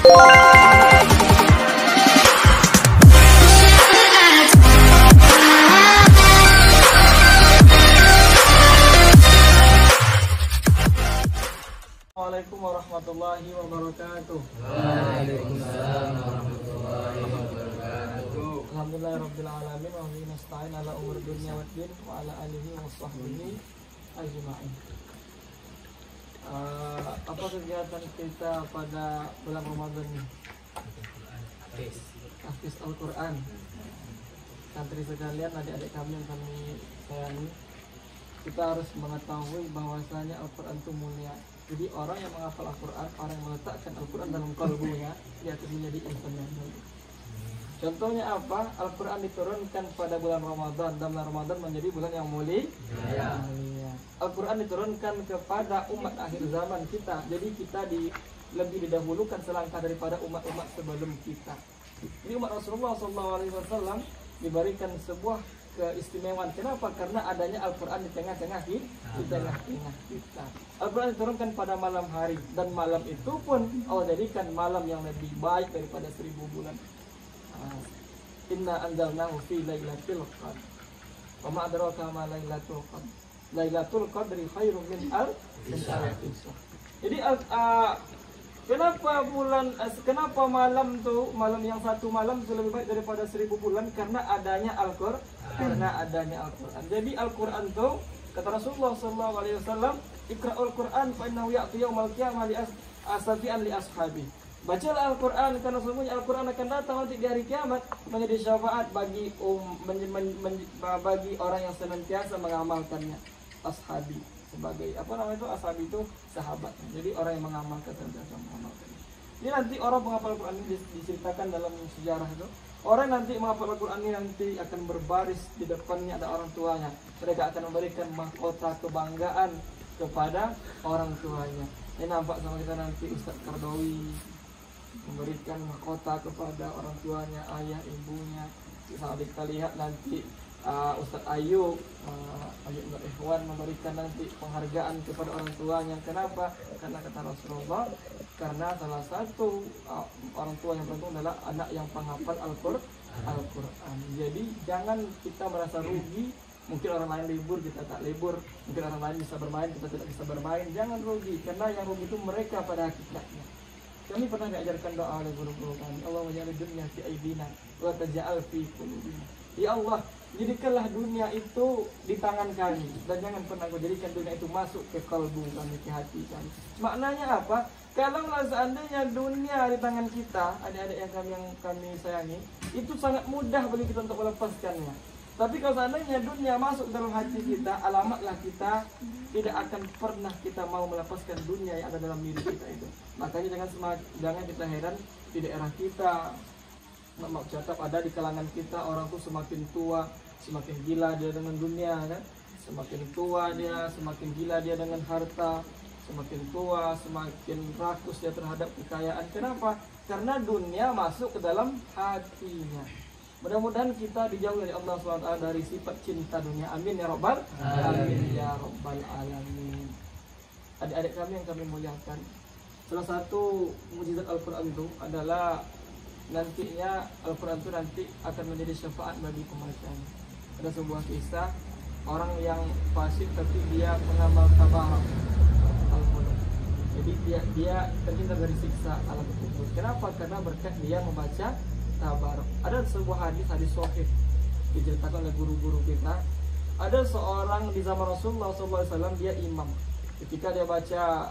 Assalamualaikum warahmatullahi wabarakatuh. Waalaikumsalam warahmatullahi wabarakatuh. Alhamdulillahirabbil alamin wa bihi nasta'in ala umur dunya waddin wa ala alihi wa sahbihi ajma'in. Apa kegiatan kita pada bulan Ramadan ini? Tahfiz Al-Quran. Santri sekalian, adik-adik kami yang kami sayangi, kita harus mengetahui bahwasanya Al-Quran itu mulia. Jadi orang yang menghafal Al-Quran, orang yang meletakkan Al-Quran dalam kalbunya, dia akan menjadi insan yang mulia. Contohnya apa? Al-Quran diturunkan pada bulan Ramadan, dan bulan Ramadan menjadi bulan yang mulia. Al-Quran diturunkan kepada umat akhir zaman kita. Jadi kita lebih didahulukan selangkah daripada umat-umat sebelum kita. Jadi umat Rasulullah SAW diberikan sebuah keistimewaan. Kenapa? Karena adanya Al-Quran di tengah-tengah kita. Al-Quran diturunkan pada malam hari, dan malam itu pun Allah jadikan malam yang lebih baik daripada 1000 bulan. Inna anzalnahu fi lailatul qadr. Wa ma adraka ma lailatul qadr. Lailatul qadri khairum min alfi syahr. Jadi kenapa malam yang satu malam itu lebih baik daripada 1000 bulan? Karena adanya Al-Quran. Jadi Al-Quran itu, kata Rasulullah SAW, Iqra'ul Quran fa innahu ya'ti yaumal qiyamah li asfian li ashabi. Bacalah Al-Quran karena sesungguhnya Al-Quran akan datang nanti di hari kiamat menjadi syafaat bagi bagi orang yang senantiasa mengamalkannya. Ashabi sebagai ashabi itu sahabat. Jadi orang yang mengamalkan senantiasa mengamalkannya. Ini nanti orang penghafal Al-Quran ini diceritakan dalam sejarah itu. Orang nanti menghafal Al-Quran ini nanti akan berbaris di depannya ada orang tuanya. Mereka akan memberikan mahkota kebanggaan kepada orang tuanya. Ini nampak sama kita nanti Ustaz Kardawi memberikan mahkota kepada orang tuanya, ayah, ibunya. Sampai kita lihat nanti Ustaz Ayub Ikhwan memberikan nanti penghargaan kepada orang tuanya. Kenapa? Karena kata Rasulullah, karena salah satu orang tua yang beruntung adalah anak yang penghafal Al-Quran. Jadi jangan kita merasa rugi. Mungkin orang lain libur, kita tak libur. Mungkin orang lain bisa bermain, kita tidak bisa bermain. Jangan rugi, karena yang rugi itu mereka pada hakikatnya. Kami pernah diajarkan doa oleh guru-guru kami. Allah menjadi dunia fi aidina wa taj'al fi qulubina. Ya Allah, jadikanlah dunia itu di tangan kami, dan jangan pernah kau jadikan dunia itu masuk ke kalbu kami, ke hati kami. Maknanya apa? Kalau seandainya dunia di tangan kita, adik-adik yang kami sayangi, itu sangat mudah bagi kita untuk melepaskannya. Tapi kalau seandainya dunia masuk dalam hati kita, alamatlah kita tidak akan pernah kita mau melepaskan dunia yang ada dalam diri kita itu. Makanya jangan kita heran di daerah kita, maaf cakap, ada di kalangan kita orang tuh semakin tua semakin gila dia dengan dunia, kan? Semakin tua dia semakin gila dia dengan harta, semakin tua semakin rakus dia terhadap kekayaan. Kenapa? Karena dunia masuk ke dalam hatinya. Mudah-mudahan kita dijauhi oleh Allah SWT dari sifat cinta dunia. Amin ya Rabbal Alamin. Ya Rabbal Alamin. Adik-adik kami yang kami muliakan, salah satu mukjizat Al-Quran itu adalah nantinya Al-Quran itu nanti akan menjadi syafaat bagi pembacanya. Ada sebuah kisah orang yang fasik tapi dia mengamal tabarak Al-Quran. Jadi dia terhindar dari siksa alam kubur. Kenapa? Karena berkat dia membaca tabarak. Ada sebuah hadis sahih diceritakan oleh guru-guru kita. Ada seorang di zaman Rasulullah SAW, dia imam. Ketika dia baca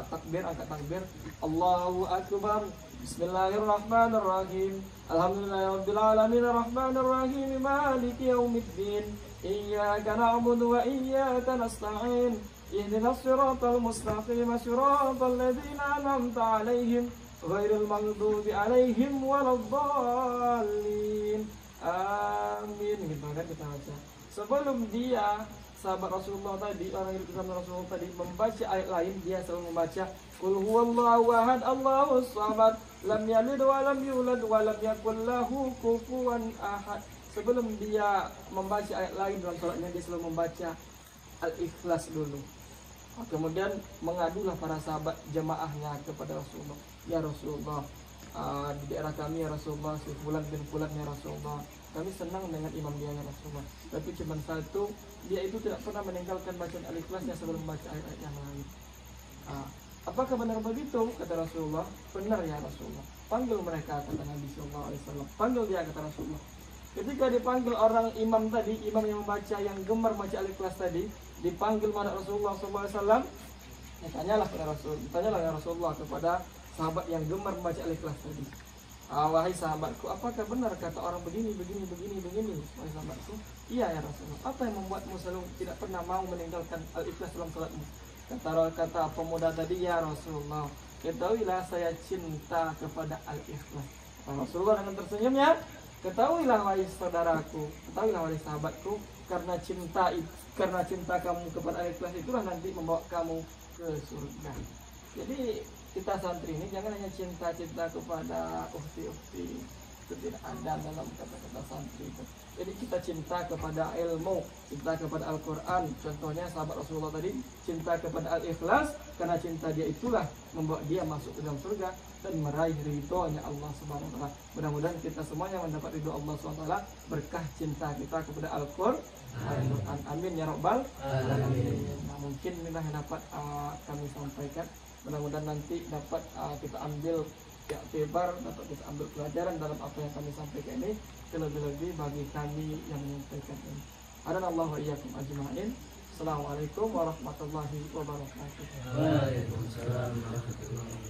takbir, angkat takbir, Allahu Akbar, Bismillahirrahmanirrahim, Alhamdulillahirabbil alamin, Arrahmanirrahim, Maliki yaumiddin, Iyyaka na'budu wa iyyaka nasta'in, Ihdinas siratal mustaqim, siratal ladzina an'amta 'alaihim ghairil maghdubi 'alaihim waladdallin. Amin. Gitu kan kita baca. Sebelum dia, sahabat Rasulullah tadi, orang yang bersama Rasulullah tadi membaca ayat lain, dia selalu membaca Qul huwallahu ahad, Allahus samad, lam yalid wa lam yulad wa lam yakul lahu kufuwan ahad. Sebelum dia membaca ayat lain dalam salatnya, dia selalu membaca Al-Ikhlas dulu. Kemudian mengadulah para sahabat jemaahnya kepada Rasulullah. Ya Rasulullah, di daerah kami ya Rasulullah, si fulan bin fulan ya Rasulullah, kami senang dengan imam dia ya Rasulullah, tapi cuma satu, dia itu tidak pernah meninggalkan bacaan Al-Ikhlasnya sebelum baca ayat-ayat yang lain. Apakah benar begitu? Kata Rasulullah, benar ya Rasulullah. Panggil mereka, kata Nabi Sallallahu Alaihi Wasallam. Panggil dia, kata Rasulullah. Ketika dipanggil orang imam tadi, imam yang membaca, yang gemar baca Al-Ikhlas tadi, dipanggil pada Rasulullah Sallallahu Alaihi Wasallam. Tanyalah kepada Rasul, tanyalah ya Rasulullah kepada sahabat yang gemar membaca Al-Ikhlas tadi. Wahai sahabatku, apakah benar kata orang begini? Wahai sahabatku, iya ya Rasulullah. Apa yang membuatmu selalu tidak pernah mau meninggalkan Al-Ikhlas dalam salatmu? Kata pemuda tadi, ya Rasulullah, ketahuilah saya cinta kepada Al-Ikhlas. Rasulullah dengan tersenyumnya, ketahuilah wahai saudaraku, ketahuilah wahai sahabatku, karena cinta kamu kepada Al-Ikhlas itulah nanti membawa kamu ke surga. Jadi kita santri ini jangan hanya cinta kepada ukti-ukti, itu tidak ada dalam kata-kata santri itu. Jadi kita cinta kepada ilmu, cinta kepada Al-Quran. Contohnya sahabat Rasulullah tadi cinta kepada Al-Ikhlas, karena cinta dia itulah membawa dia masuk ke dalam surga dan meraih ridhonya Allah Subhanahu wa taala. Mudah-mudahan kita semuanya mendapat ridho Allah Subhanahu wa taala berkah cinta kita kepada Al-Quran. Amin ya rabbal alamin. Nah, mungkin inilah yang dapat kami sampaikan. Mudah-mudahan nanti dapat kita ambil iktibar, dapat kita ambil pelajaran dalam apa yang kami sampaikan ini, terlebih-lebih bagi kami yang menyampaikan ini. Hadanallahu wa iyyakum ajma'in. Assalamualaikum warahmatullahi wabarakatuh. Waalaikumsalam warahmatullahi wabarakatuh.